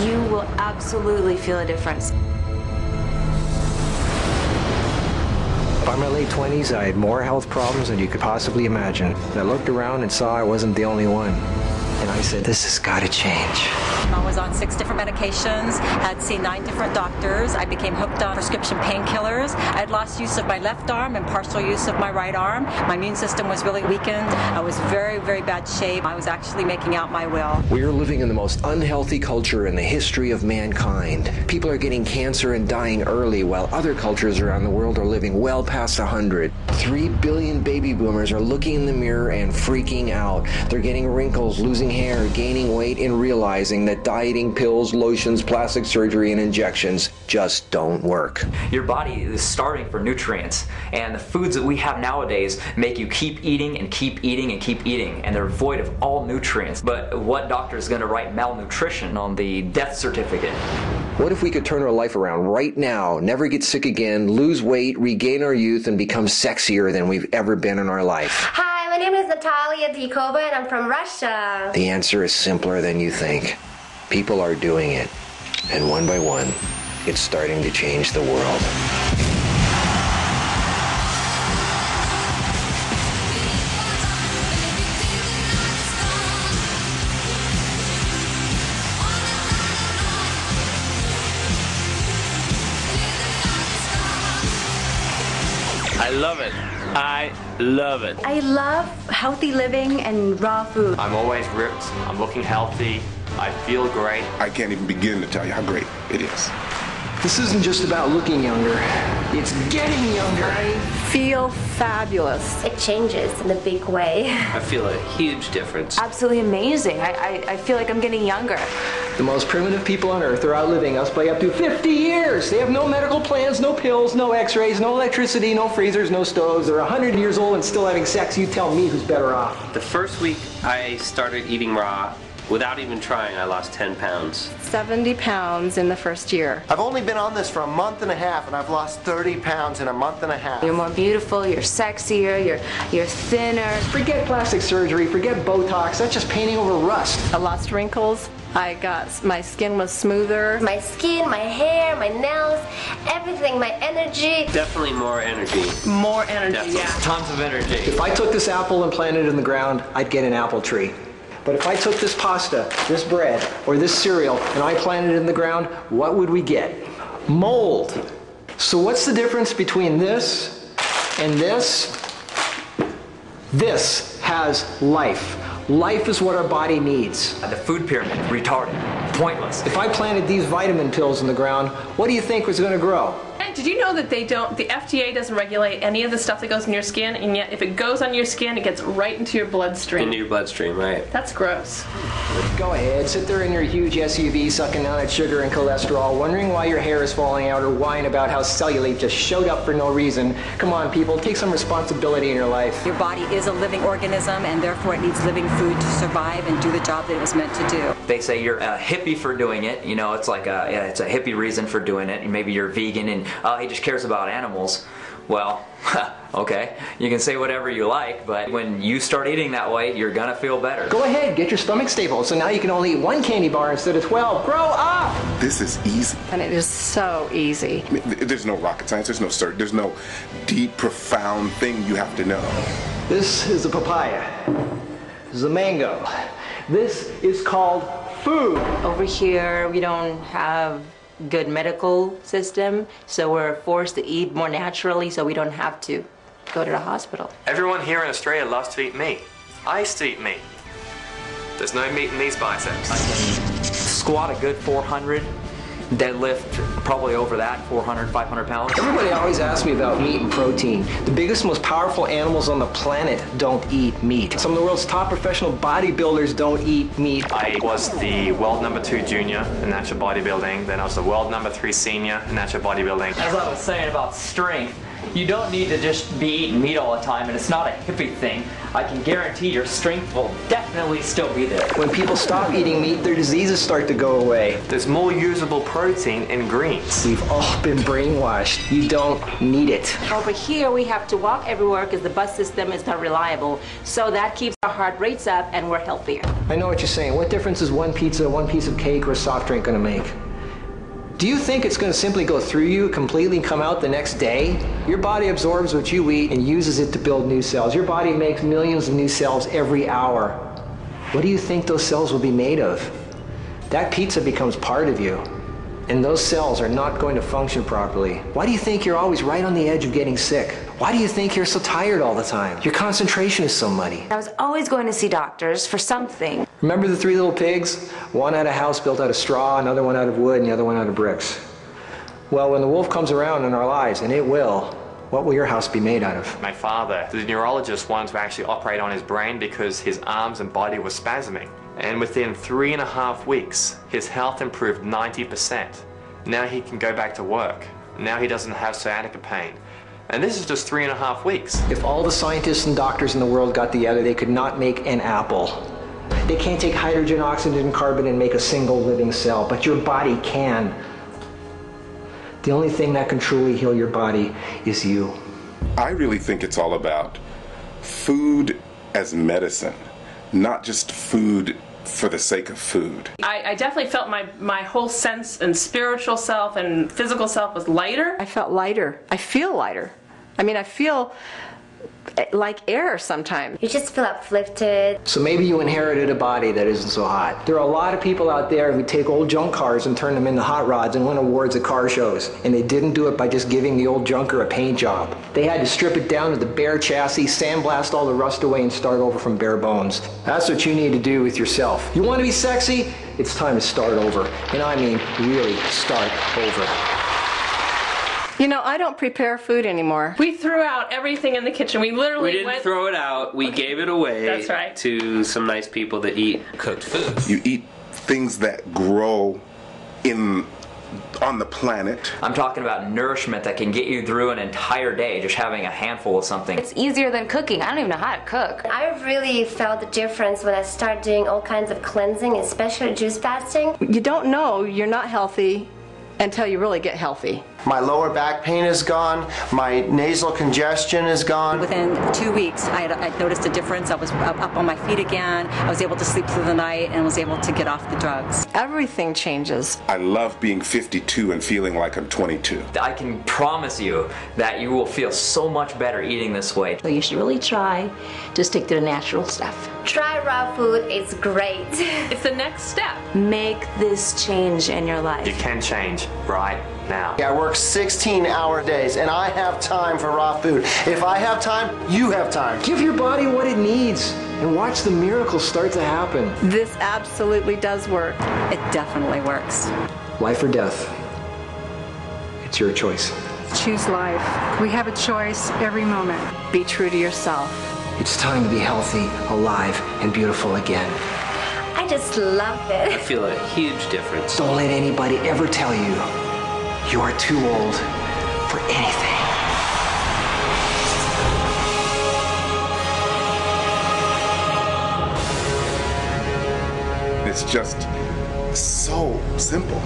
You will absolutely feel a difference. By my late 20s, I had more health problems than you could possibly imagine. I looked around and saw I wasn't the only one. And I said, this has got to change. I was on 6 different medications, had seen 9 different doctors. I became hooked on prescription painkillers. I had lost use of my left arm and partial use of my right arm. My immune system was really weakened. I was very, very bad shape. I was actually making out my will. We are living in the most unhealthy culture in the history of mankind. People are getting cancer and dying early, while other cultures around the world are living well past 100. 3 billion baby boomers are looking in the mirror and freaking out. They're getting wrinkles, losing hair, gaining weight, and realizing that dieting, pills, lotions, plastic surgery, and injections just don't work. Your body is starving for nutrients, and the foods that we have nowadays make you keep eating and keep eating and keep eating, and they're void of all nutrients. But what doctor is going to write malnutrition on the death certificate? What if we could turn our life around right now, never get sick again, lose weight, regain our youth, and become sexier than we've ever been in our life? Hi, my name is Natalia Dikova, and I'm from Russia. The answer is simpler than you think. People are doing it, and one by one, it's starting to change the world. I love it. I love it. I love healthy living and raw food. I'm always ripped. I'm looking healthy. I feel great. I can't even begin to tell you how great it is. This isn't just about looking younger, it's getting younger. I feel fabulous. It changes in a big way. I feel a huge difference. Absolutely amazing. I feel like I'm getting younger. The most primitive people on earth are outliving us by up to 50 years. They have no medical plans, no pills, no x-rays, no electricity, no freezers, no stoves. They're 100 years old and still having sex. You tell me who's better off. The first week I started eating raw, without even trying, I lost 10 pounds. 70 pounds in the first year. I've only been on this for a month and a half, and I've lost 30 pounds in a month and a half. You're more beautiful, you're sexier, you're thinner. Forget plastic surgery, forget Botox. That's just painting over rust. I lost wrinkles. My skin was smoother. My skin, my hair, my nails, everything, my energy. Definitely more energy. More energy, Definitely. yeah. Tons of energy. If I took this apple and planted it in the ground, I'd get an apple tree. But if I took this pasta, this bread, or this cereal, and I planted it in the ground, what would we get? Mold. So what's the difference between this and this? This has life. Life is what our body needs. The food pyramid, retarded, pointless. If I planted these vitamin pills in the ground, what do you think was going to grow? And did you know that the FDA doesn't regulate any of the stuff that goes in your skin, and yet if it goes on your skin, it gets right into your bloodstream. Into your bloodstream, right. That's gross. Go ahead, sit there in your huge SUV sucking down that sugar and cholesterol, wondering why your hair is falling out or whine about how cellulite just showed up for no reason. Come on, people, take some responsibility in your life. Your body is a living organism, and therefore it needs living food to survive and do the job that it was meant to do. They say you're a hippie for doing it. You know, it's like it's a hippie reason for doing it. Maybe you're vegan and he just cares about animals. Well, okay, you can say whatever you like, but when you start eating that way, you're gonna feel better. Go ahead, get your stomach stable, so now you can only eat 1 candy bar instead of 12. Grow up! This is easy. And it is so easy. I mean, there's no rocket science, there's no deep, profound thing you have to know. This is a papaya. This is a mango. This is called food. Over here, we don't have good medical system, so we're forced to eat more naturally so we don't have to go to the hospital. Everyone here in Australia loves to eat meat. I used to eat meat. There's no meat in these biceps. I can squat a good 400, deadlift probably over that, 400, 500 pounds. Everybody always asks me about meat and protein. The biggest, most powerful animals on the planet don't eat meat. Some of the world's top professional bodybuilders don't eat meat. I was the world #2 junior in natural bodybuilding, then I was the world #3 senior in natural bodybuilding. As I was saying about strength, You don't need to just be eating meat all the time, and it's not a hippie thing. I can guarantee your strength will definitely still be there. When people stop eating meat, their diseases start to go away. There's more usable protein in greens. We've all been brainwashed. You don't need it. Over here, we have to walk everywhere because the bus system is not reliable. So that keeps our heart rates up and we're healthier. I know what you're saying. What difference is one pizza, one piece of cake, or a soft drink going to make? Do you think it's going to simply go through you completely and come out the next day? Your body absorbs what you eat and uses it to build new cells. Your body makes millions of new cells every hour. What do you think those cells will be made of? That pizza becomes part of you, and those cells are not going to function properly. Why do you think you're always right on the edge of getting sick? Why do you think you're so tired all the time? Your concentration is so muddy. I was always going to see doctors for something. Remember the three little pigs? One had a house built out of straw, another one out of wood, and the other one out of bricks. Well, when the wolf comes around in our lives, and it will, what will your house be made out of? My father, the neurologist, wanted to actually operate on his brain because his arms and body were spasming. And within 3.5 weeks, his health improved 90%. Now he can go back to work. Now he doesn't have sciatica pain. And this is just 3.5 weeks. If all the scientists and doctors in the world got together, they could not make an apple. They can't take hydrogen, oxygen, and carbon and make a single living cell, but your body can. The only thing that can truly heal your body is you. I really think it's all about food as medicine, not just food for the sake of food. I definitely felt my whole sense and spiritual self and physical self was lighter. I felt lighter. I feel lighter. I mean, I feel like air sometimes. You just feel uplifted. So maybe you inherited a body that isn't so hot. There are a lot of people out there who take old junk cars and turn them into hot rods and win awards at car shows. And they didn't do it by just giving the old junker a paint job. They had to strip it down to the bare chassis, sandblast all the rust away, and start over from bare bones. That's what you need to do with yourself. You want to be sexy? It's time to start over. And I mean really start over. You know, I don't prepare food anymore. We threw out everything in the kitchen. We literally didn't throw it out. We gave it away. That's right. To some nice people that eat cooked food. You eat things that grow on the planet. I'm talking about nourishment that can get you through an entire day just having a handful of something. It's easier than cooking. I don't even know how to cook. I really felt the difference when I started doing all kinds of cleansing, especially juice fasting. You don't know you're not healthy until you really get healthy. My lower back pain is gone. My nasal congestion is gone. Within 2 weeks, I noticed a difference. I was up on my feet again. I was able to sleep through the night and was able to get off the drugs. Everything changes. I love being 52 and feeling like I'm 22. I can promise you that you will feel so much better eating this way. So you should really try to stick to the natural stuff. Try raw food, it's great. It's the next step. Make this change in your life. You can change right now. I work 16-hour days, and I have time for raw food. If I have time, you have time. Give your body what it needs and watch the miracles start to happen. This absolutely does work. It definitely works. Life or death, it's your choice. Choose life. We have a choice every moment. Be true to yourself. It's time to be healthy, alive, and beautiful again. I just love it. I feel a huge difference. Don't let anybody ever tell you you are too old for anything. It's just so simple.